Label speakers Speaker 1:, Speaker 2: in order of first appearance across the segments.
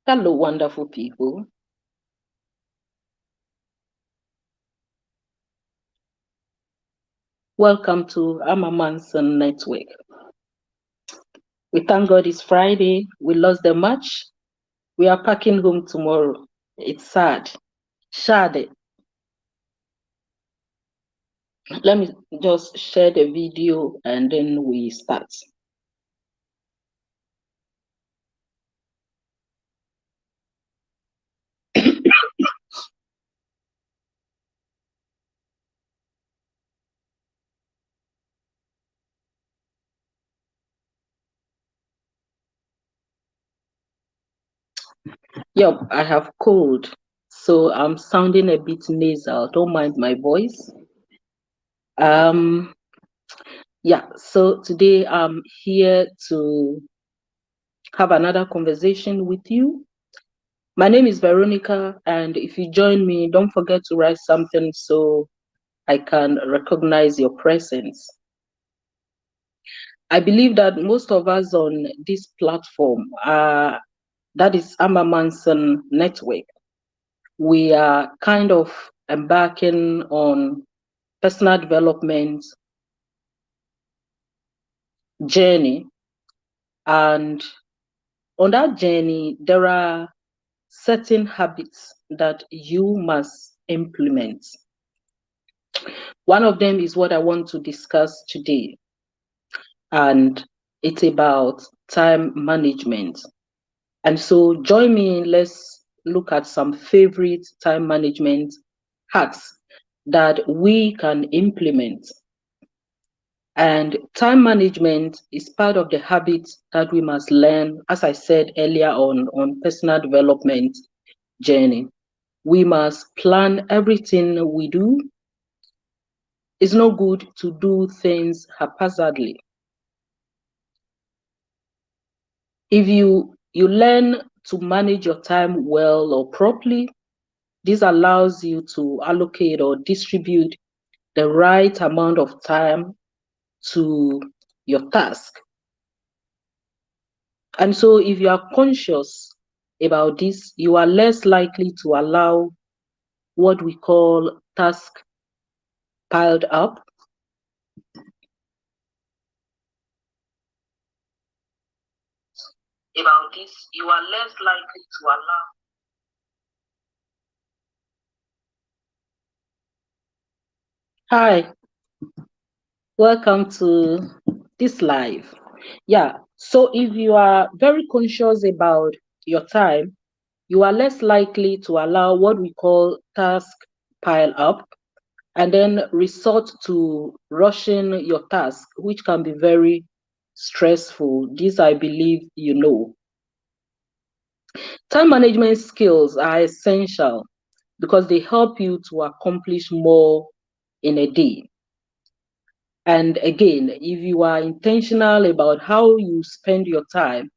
Speaker 1: Hello, wonderful people. Welcome to Manson Network. We thank God it's Friday. We lost the match. We are packing home tomorrow. It's sad. Shade. Let me just share the video and then we start. Yep, I have cold, so I'm sounding a bit nasal. Don't mind my voice. Um, yeah, so today I'm here to have another conversation with you. My name is Veronica, and if you join me, don't forget to write something so I can recognize your presence. I believe that most of us on this platform that is Amma Manson Network. We are kind of embarking on personal development journey, and on that journey, there are certain habits that you must implement. One of them is what I want to discuss today, and it's about time management. And so join me, let's look at some favorite time management hacks that we can implement. And time management is part of the habits that we must learn, as I said earlier on personal development journey. We must plan everything we do. It's not good to do things haphazardly. If you learn to manage your time well or properly, this allows you to allocate or distribute the right amount of time to your task. And so if you are conscious about this, you are less likely to allow what we call task piled up. About this, you are less likely to allow. Hi, welcome to this live. Yeah, so if you are very conscious about your time, you are less likely to allow what we call task pile up and then resort to rushing your task, which can be very stressful. This, I believe, you know. Time management skills are essential because they help you to accomplish more in a day. And again, if you are intentional about how you spend your time,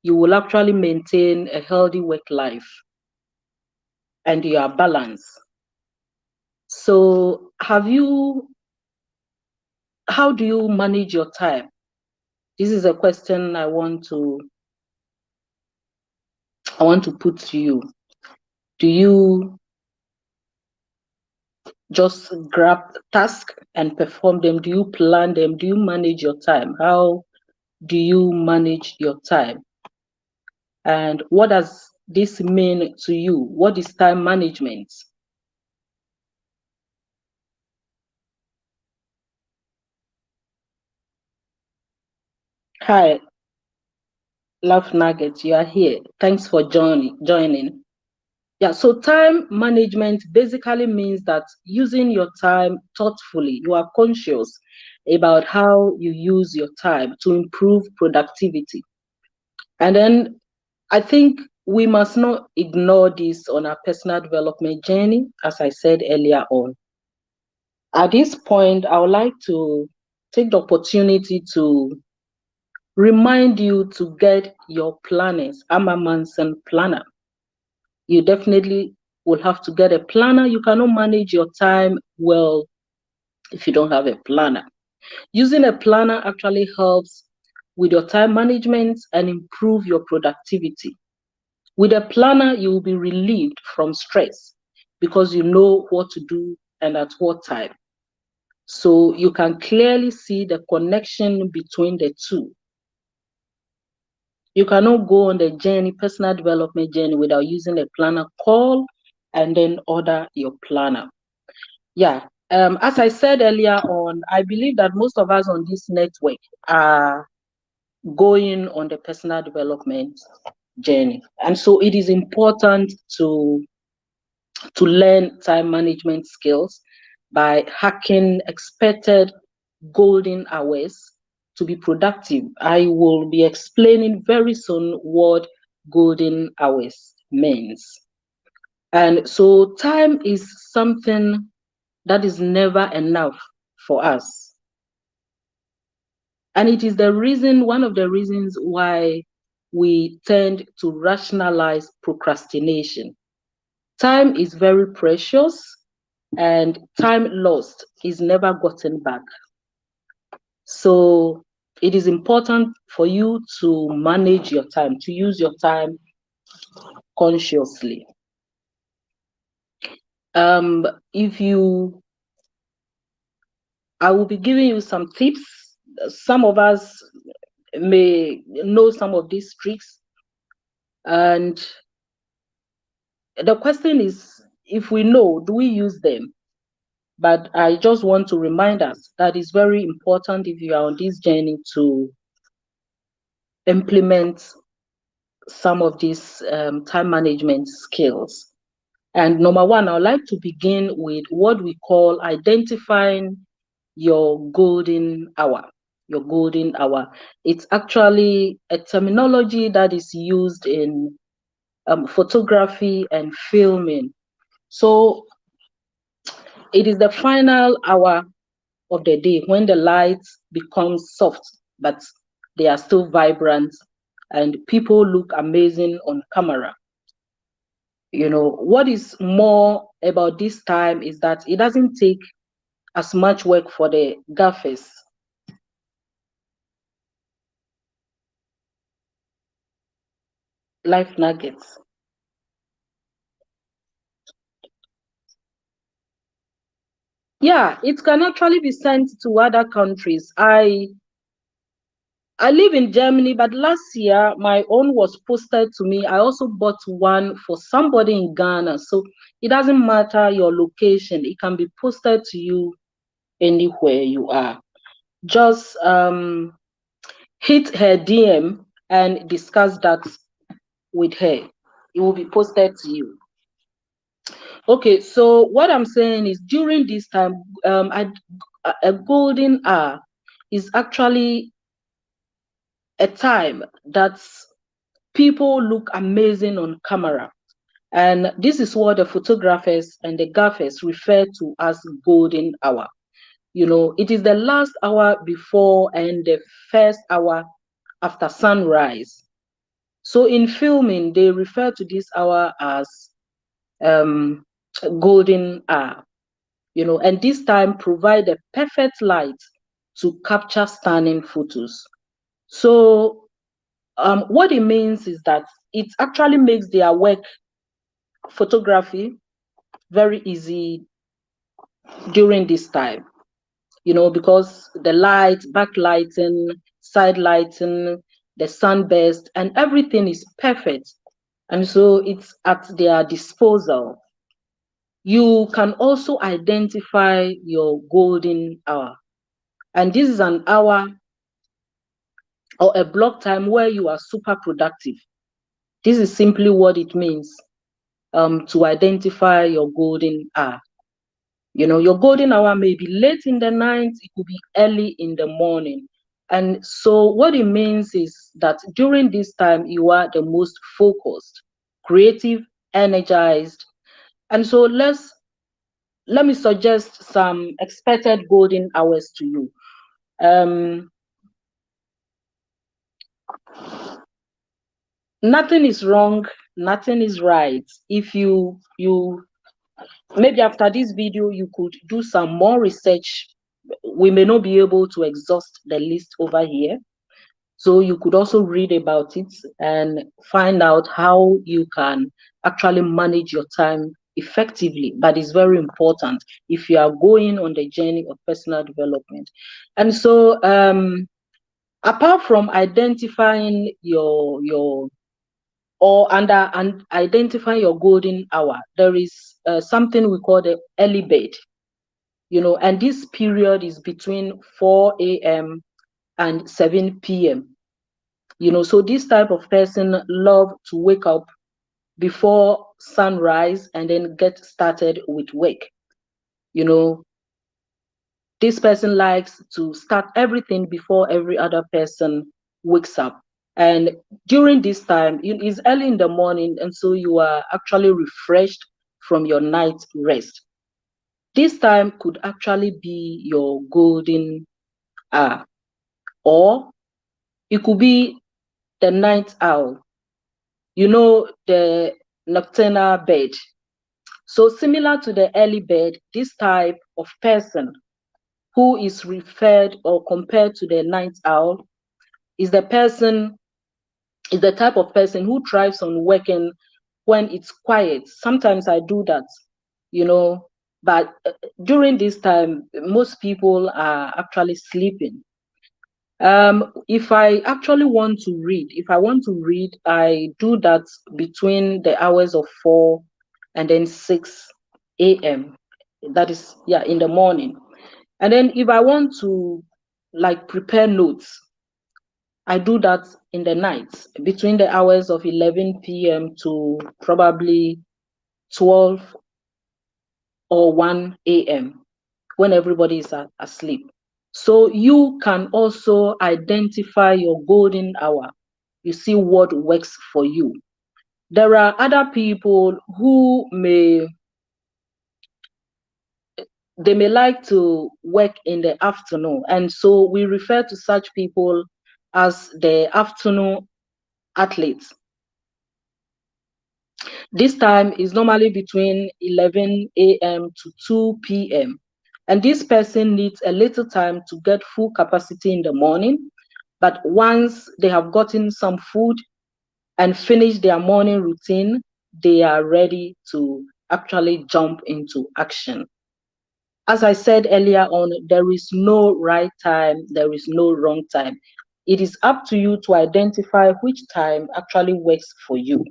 Speaker 1: you will actually maintain a healthy work life and you are balanced. So, how do you manage your time? This is a question I want to put to you. Do you just grab tasks and perform them? Do you plan them? Do you manage your time? How do you manage your time? And what does this mean to you? What is time management? Hi, Love Nugget, you are here. Thanks for joining. Yeah, so time management basically means that using your time thoughtfully, you are conscious about how you use your time to improve productivity. And then I think we must not ignore this on our personal development journey, as I said earlier on. At this point, I would like to take the opportunity to remind you to get your planners. I'm a Manson planner. You definitely will have to get a planner. You cannot manage your time well if you don't have a planner. Using a planner actually helps with your time management and improve your productivity. With a planner, you will be relieved from stress because you know what to do and at what time. So you can clearly see the connection between the two. You cannot go on the journey, personal development journey, without using a planner. Call and then order your planner. Yeah. As I said earlier on, I believe that most of us on this network are going on the personal development journey. And so it is important to learn time management skills by hacking expected golden hours to be productive. I will be explaining very soon what golden hours means. And so time is something that is never enough for us. And it is the reason, one of the reasons why we tend to rationalize procrastination. Time is very precious, and time lost is never gotten back. So it is important for you to manage your time, to use your time consciously. If you, I will be giving you some tips. Some of us may know some of these tricks. And the question is, if we know, do we use them? But I just want to remind us that it's very important if you are on this journey to implement some of these time management skills. And number one, I'd like to begin with what we call identifying your golden hour. Your golden hour. It's actually a terminology that is used in photography and filming. So it is the final hour of the day when the lights become soft, but they are still vibrant and people look amazing on camera. You know, what is more about this time is that it doesn't take as much work for the gaffers. Life nuggets. Yeah, it can actually be sent to other countries. I live in Germany, but last year my own was posted to me. I also bought one for somebody in Ghana. So it doesn't matter your location, it can be posted to you anywhere you are. Just hit her DM and discuss that with her. It will be posted to you. Okay, so what I'm saying is during this time, a golden hour is actually a time that people look amazing on camera. And this is what the photographers and the gaffers refer to as golden hour. You know, it is the last hour before and the first hour after sunrise. So in filming, they refer to this hour as um, golden hour. You know, and this time provide a perfect light to capture stunning photos. So what it means is that it actually makes their work, photography, very easy during this time, you know, because the light, backlighting, side lighting, the sunburst, and everything is perfect. And so it's at their disposal. You can also identify your golden hour. And this is an hour or a block time where you are super productive. This is simply what it means to identify your golden hour. You know, your golden hour may be late in the night, it could be early in the morning. And so what it means is that during this time, you are the most focused, creative, energized. And so let me suggest some expected golden hours to you. Nothing is wrong, nothing is right. If you maybe after this video, you could do some more research we may not be able to exhaust the list over here. So you could also read about it and find out how you can actually manage your time effectively. But it's very important if you are going on the journey of personal development. And so apart from identifying your or under and identify your golden hour, there is something we call the early bird, and this period is between 4 a.m. and 7 p.m. So this type of person love to wake up before sunrise and then get started with work. This person likes to start everything before every other person wakes up. And during this time, it's early in the morning, and so you are actually refreshed from your night rest. This time could actually be your golden hour, or it could be the night owl, the nocturnal bird. So similar to the early bird, this type of person who is referred or compared to the night owl is the type of person who thrives on working when it's quiet. Sometimes I do that, but during this time, most people are actually sleeping. If I actually want to read, I do that between the hours of 4 and then 6 a.m. That is, in the morning. And then if I want to like prepare notes, I do that in the night between the hours of 11 p.m. to probably 12 or 1 a.m. when everybody is asleep. So you can also identify your golden hour. You see what works for you. There are other people who may like to work in the afternoon, and so we refer to such people as the afternoon athletes. This time is normally between 11 a.m. to 2 p.m. And this person needs a little time to get full capacity in the morning. But once they have gotten some food and finished their morning routine, they are ready to actually jump into action. As I said earlier on, there is no right time, there is no wrong time. It is up to you to identify which time actually works for you.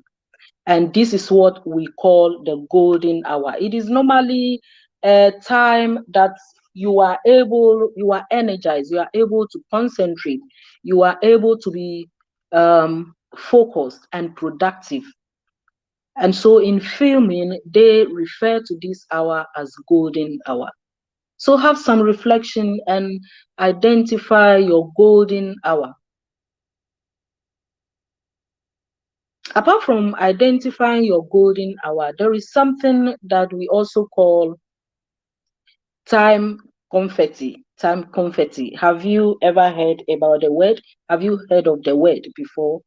Speaker 1: And this is what we call the golden hour. It is normally a time that you are energized, you are able to concentrate, you are able to be focused and productive. And so in filming, they refer to this hour as golden hour. So have some reflection and identify your golden hour. Apart from identifying your golden hour, there is something that we also call time confetti. Time confetti. Have you ever heard about the word? Have you heard of the word before?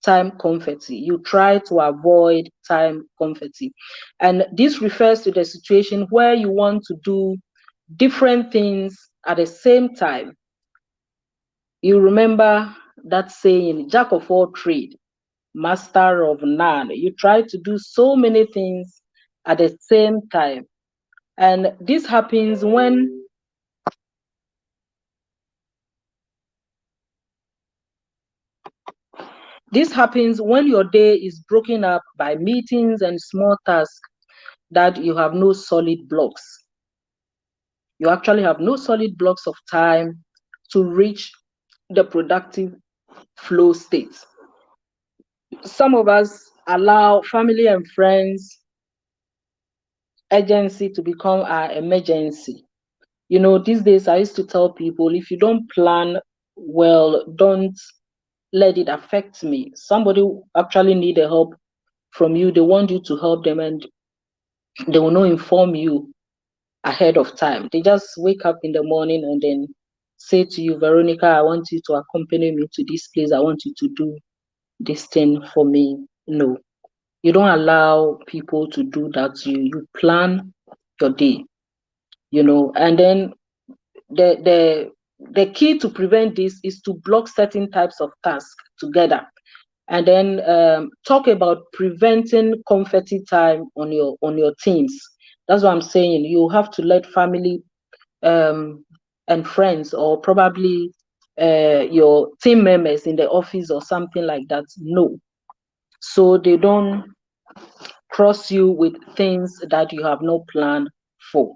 Speaker 1: Time confetti. You try to avoid time confetti. And this refers to the situation where you want to do different things at the same time. You remember that saying, jack of all trades, master of none. You try to do so many things at the same time. And this happens when your day is broken up by meetings and small tasks that you have no solid blocks. You actually have no solid blocks of time to reach the productive flow state. Some of us allow family and friends urgency to become our emergency. These days I used to tell people, if you don't plan well, don't let it affect me. Somebody actually need a help from you. They want you to help them, and they will not inform you ahead of time. They just wake up in the morning and then say to you, Veronica, I want you to accompany me to this place. I want you to do this thing for me. No, you don't allow people to do that to you. You plan your day, and then the key to prevent this is to block certain types of tasks together, and then talk about preventing comforting time on your teams. That's what I'm saying. You have to let family and friends, or probably your team members in the office or something like that, know, so they don't cross you with things that you have no plan for.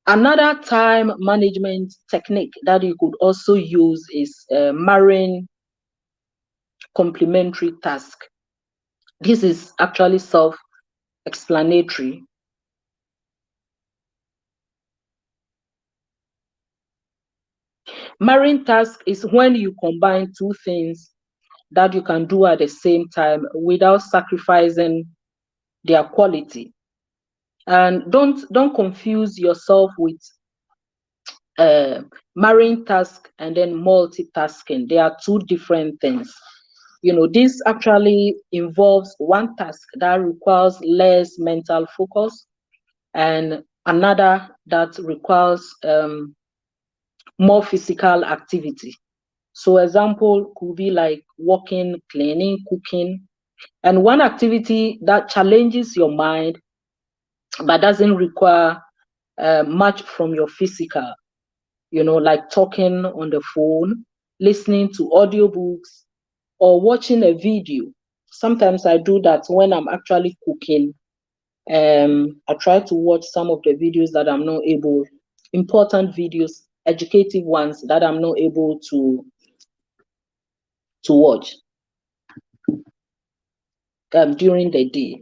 Speaker 1: Another time management technique that you could also use is marrying complementary task. This is actually self-explanatory. Marrying task is when you combine two things that you can do at the same time without sacrificing their quality. And don't confuse yourself with marrying task and then multitasking. They are two different things. This actually involves one task that requires less mental focus, and another that requires more physical activity. So example could be like walking, cleaning, cooking, and one activity that challenges your mind but doesn't require much from your physical, like talking on the phone, listening to audiobooks, or watching a video. Sometimes I do that when I'm actually cooking. I try to watch some of the videos that I'm not able, important videos, educative ones that I'm not able to watch during the day.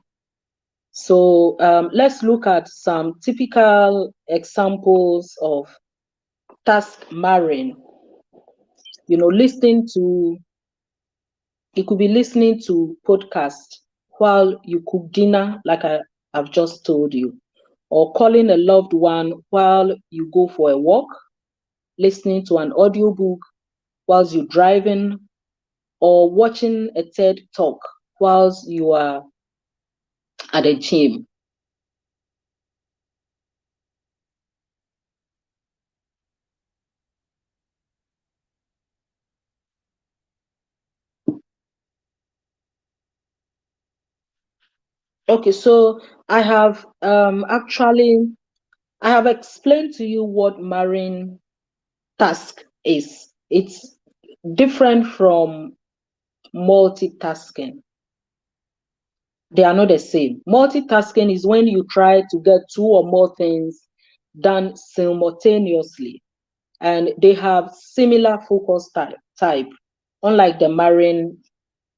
Speaker 1: So let's look at some typical examples of task marrying. You could be listening to podcast while you cook dinner, like I've just told you, or calling a loved one while you go for a walk, listening to an audiobook whilst you're driving, or watching a TED talk whilst you are at the gym. Okay, so I have explained to you what marrying task is. It's different from multitasking. They are not the same. Multitasking is when you try to get two or more things done simultaneously, and they have similar focus type, unlike the marrying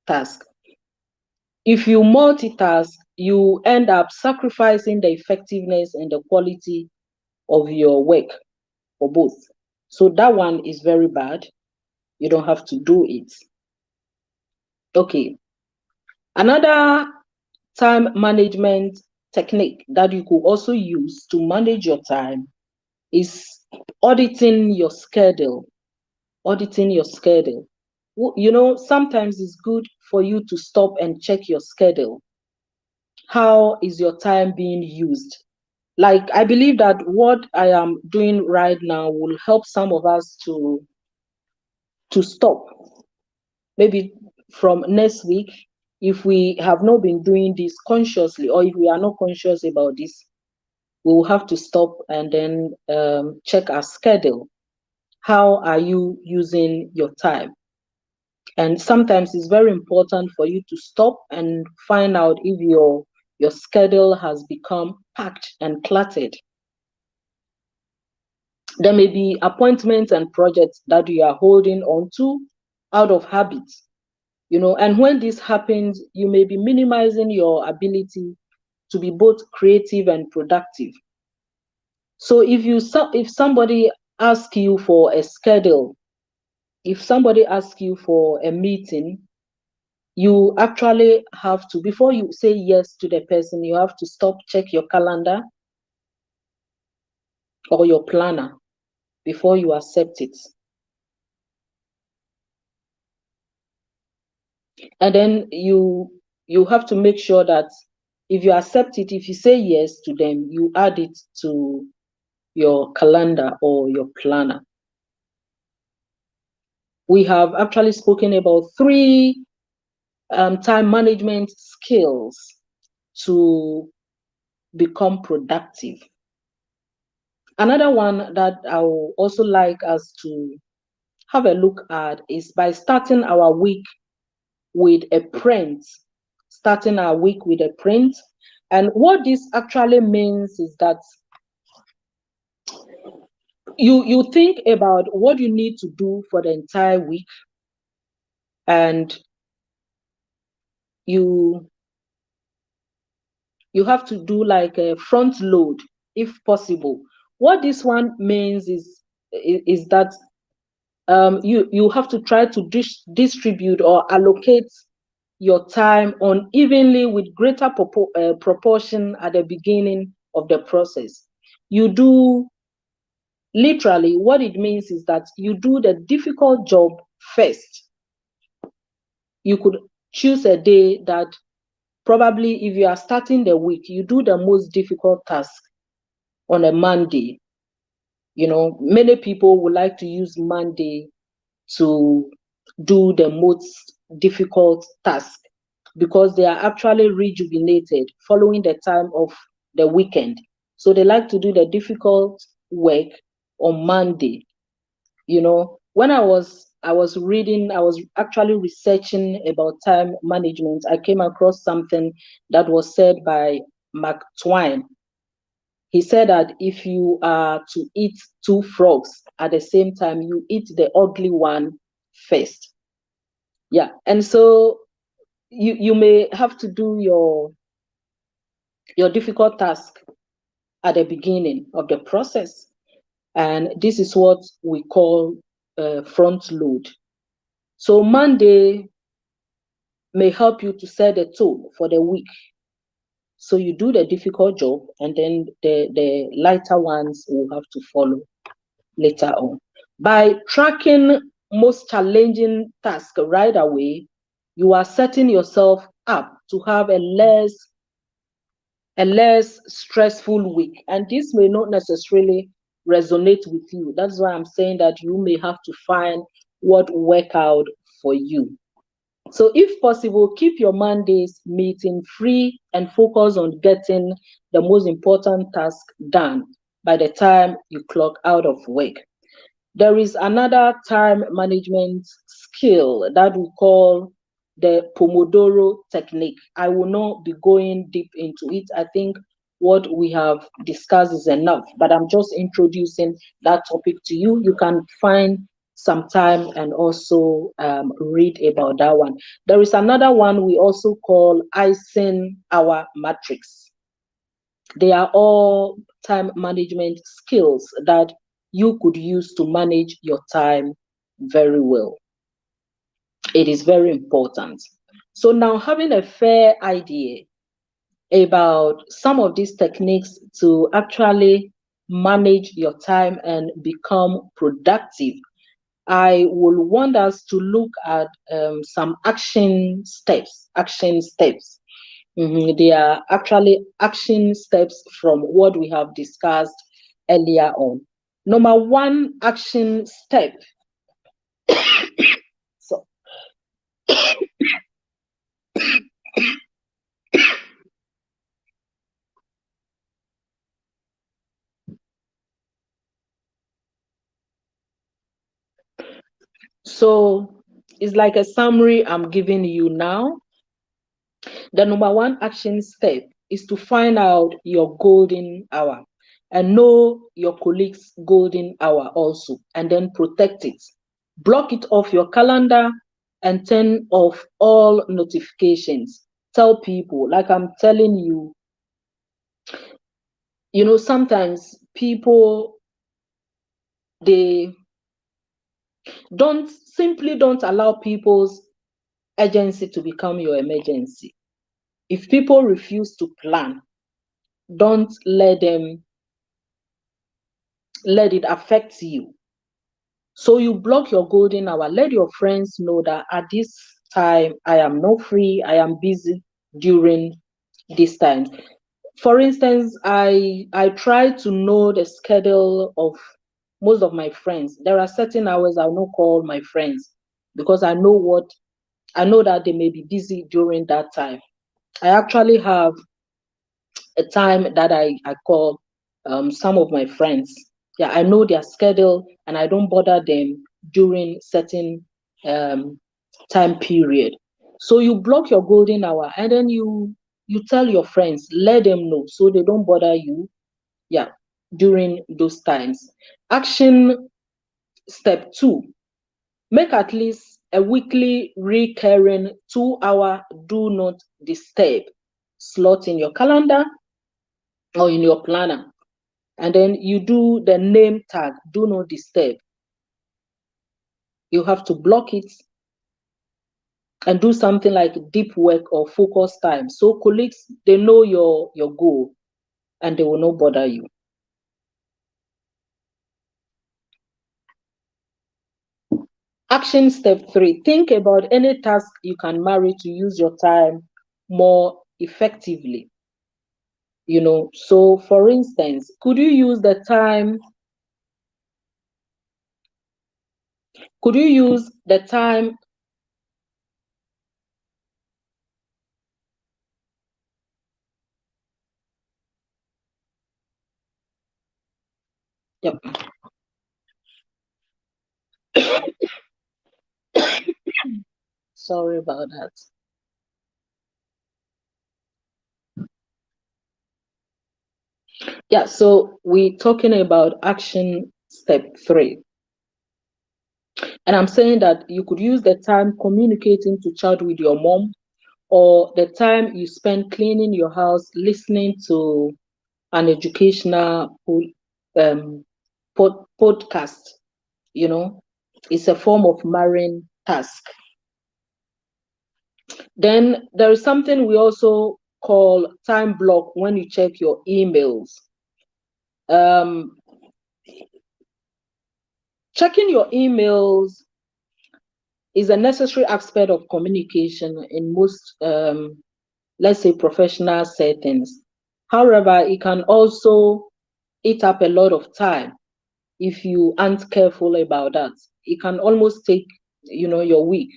Speaker 1: task. If you multitask, you end up sacrificing the effectiveness and the quality of your work for both. So that one is very bad. You don't have to do it. Okay. Another time management technique that you could also use to manage your time is auditing your schedule. Auditing your schedule. Sometimes it's good for you to stop and check your schedule. How is your time being used? Like, I believe that what I am doing right now will help some of us to stop. Maybe from next week, if we have not been doing this consciously, or if we are not conscious about this, we will have to stop and then check our schedule. How are you using your time? And sometimes it's very important for you to stop and find out if your schedule has become packed and cluttered. There may be appointments and projects that you are holding on to out of habit, and when this happens, you may be minimizing your ability to be both creative and productive. So if somebody asks you for a schedule, if somebody asks you for a meeting, you actually have to, before you say yes to the person, you have to stop, check your calendar or your planner before you accept it. And then you have to make sure that if you accept it, if you say yes to them, you add it to your calendar or your planner. We have actually spoken about 3 time management skills to become productive. Another one that I would also like us to have a look at is by starting our week with a print. Starting our week with a print. And what this actually means is that you think about what you need to do for the entire week, and you have to do like a front load if possible. What this one means is that you have to try to distribute or allocate your time unevenly with greater proportion at the beginning of the process. You do, literally, what it means is that you do the difficult job first. You could choose a day that probably, if you are starting the week, you do the most difficult task on a Monday. Many people would like to use Monday to do the most difficult task because they are actually rejuvenated following the time of the weekend. So they like to do the difficult work on Monday. When I was reading, I was actually researching about time management. I came across something that was said by Mark Twain. He said that if you are to eat 2 frogs at the same time, you eat the ugly one first. Yeah. And so you may have to do your difficult task at the beginning of the process. And this is what we call front load. So Monday may help you to set the tone for the week. So you do the difficult job, and then the lighter ones will have to follow later on. By tracking most challenging tasks right away, you are setting yourself up to have a less stressful week. And this may not necessarily resonate with you. That's why I'm saying that you may have to find what work out for you. So if possible, keep your Mondays meeting free and focus on getting the most important task done by the time you clock out of work. There is another time management skill that we call the Pomodoro technique. I will not be going deep into it. I think what we have discussed is enough, but I'm just introducing that topic to you. You can find some time and also read about that one. There is another one we also call Eisenhower matrix. They are all time management skills that you could use to manage your time very well. It is very important. So now, having a fair idea about some of these techniques to actually manage your time and become productive, I will want us to look at some action steps. They are actually action steps from what we have discussed earlier on. Number 1 action step. So, so it's like a summary I'm giving you now. The number 1 action step is to find out your golden hour and know your colleague's golden hour also, and then protect it. Block it off your calendar and turn off all notifications. Tell people, like I'm telling you, sometimes people, they don't allow people's urgency to become your emergency. If people refuse to plan, don't let it affect you. So you block your golden hour. Let your friends know that at this time I am not free, I am busy during this time. For instance, I try to know the schedule of most of my friends. There are certain hours I'll not call my friends because I know that they may be busy during that time. I actually have a time that I call some of my friends. Yeah, I know their schedule and I don't bother them during certain um, time period. So you block your golden hour and then you tell your friends, let them know so they don't bother you. Yeah, during those times. Action step 2, make at least a weekly recurring 2-hour do not disturb slot in your calendar or in your planner. And then you do the name tag, do not disturb. You have to block it and do something like deep work or focus time. So colleagues, they know your goal and they will not bother you. Action step 3, think about any task you can marry to use your time more effectively. So for instance, could you use the time yep. Sorry about that. Yeah, so we're talking about action step 3. And I'm saying that you could use the time communicating to chat with your mom or the time you spend cleaning your house, listening to an educational um, podcast. It's a form of marrying task. Then there is something we also call time block when you check your emails. Um, Checking your emails is a necessary aspect of communication in most, let's say, professional settings. However, it can also eat up a lot of time if you aren't careful about that. It can almost take, your week.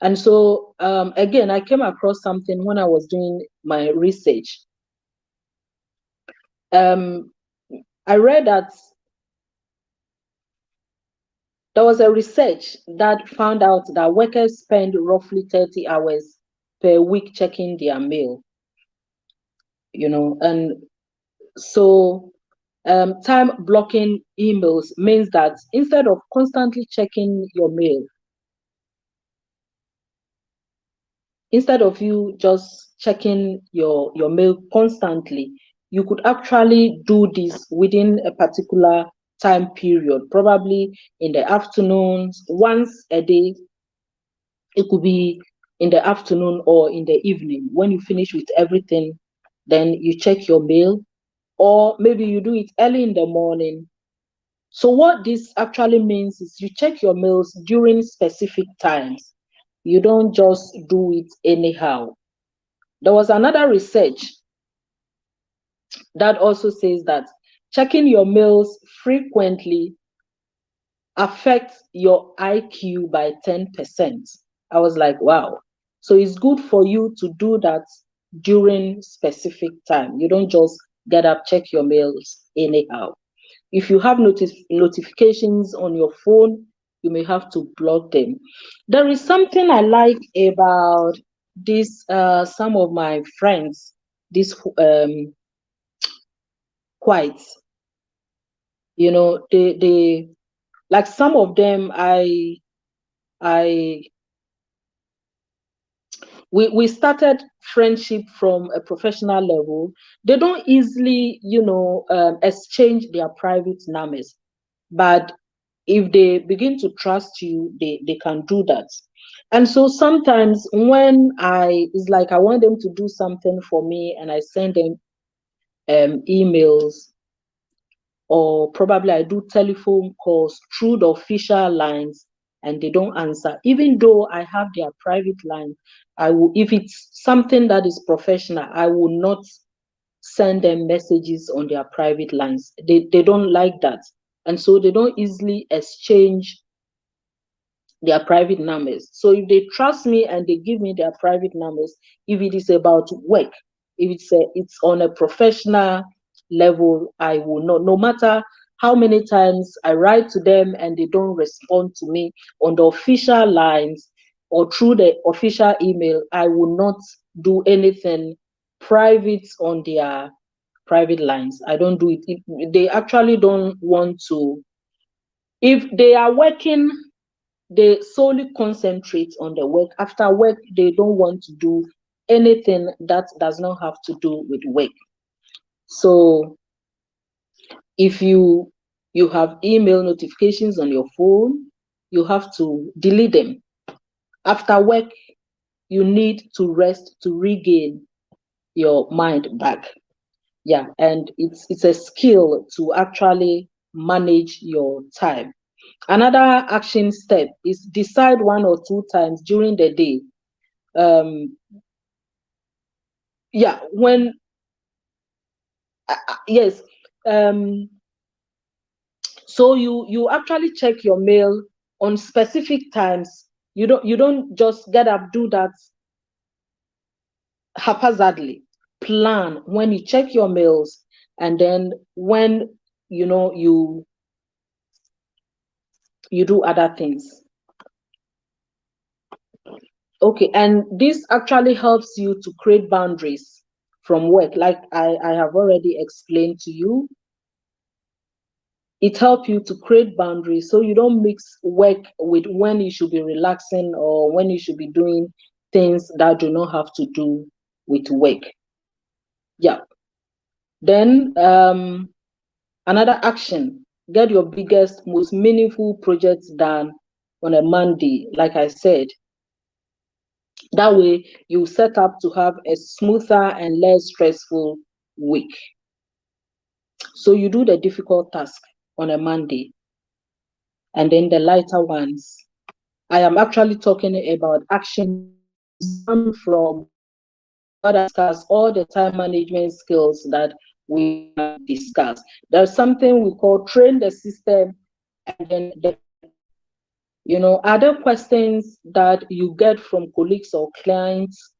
Speaker 1: And so, again, I came across something when I was doing my research. I read that there was a research that found out that workers spend roughly 30 hours per week checking their mail, and so time blocking emails means that instead of constantly checking your mail, instead of you just checking your mail constantly, you could actually do this within a particular time period, probably in the afternoons, once a day. It could be in the afternoon or in the evening. When you finish with everything, then you check your mail, or maybe you do it early in the morning. So what this actually means is you check your mails during specific times. You don't just do it anyhow. There was another research that also says that checking your mails frequently affects your IQ by 10%. I was like, wow. So it's good for you to do that during specific time. You don't just get up, check your mails anyhow. If you have notifications on your phone, you may have to block them. There is something I like about this, some of my friends, these whites, they like some of them, I we started friendship from a professional level. They don't easily, exchange their private numbers, but if they begin to trust you, they can do that. And so sometimes when it's like I want them to do something for me and I send them emails, or probably I do telephone calls through the official lines and they don't answer, even though I have their private line, I will, if it's something that is professional, I will not send them messages on their private lines. They don't like that. And so they don't easily exchange their private numbers. So if they trust me and they give me their private numbers, if it is about work, if it's on a professional level, I will not, no matter how many times I write to them and they don't respond to me on the official lines or through the official email, I will not do anything private on their private lines. I don't do it. They actually don't want to. If they are working, they solely concentrate on the work. After work, they don't want to do anything that does not have to do with work. So if you have email notifications on your phone, you have to delete them. After work, you need to rest to regain your mind back. Yeah, and it's a skill to actually manage your time. Another action step is decide 1 or 2 times during the day. Yeah, when yes, um, so you actually check your mail on specific times. You don't just get up, do that haphazardly. Plan when you check your mails, and then when you do other things. Okay, and this actually helps you to create boundaries from work, like I have already explained to you. It helps you to create boundaries so you don't mix work with when you should be relaxing or when you should be doing things that do not have to do with work. Yeah. Then another action, get your biggest, most meaningful projects done on a Monday, like I said. That way, you set up to have a smoother and less stressful week. So you do the difficult task on a Monday, and then the lighter ones. I am actually talking about action from what I discuss, all the time management skills that we have discussed. There's something we call train the system, and then other questions that you get from colleagues or clients.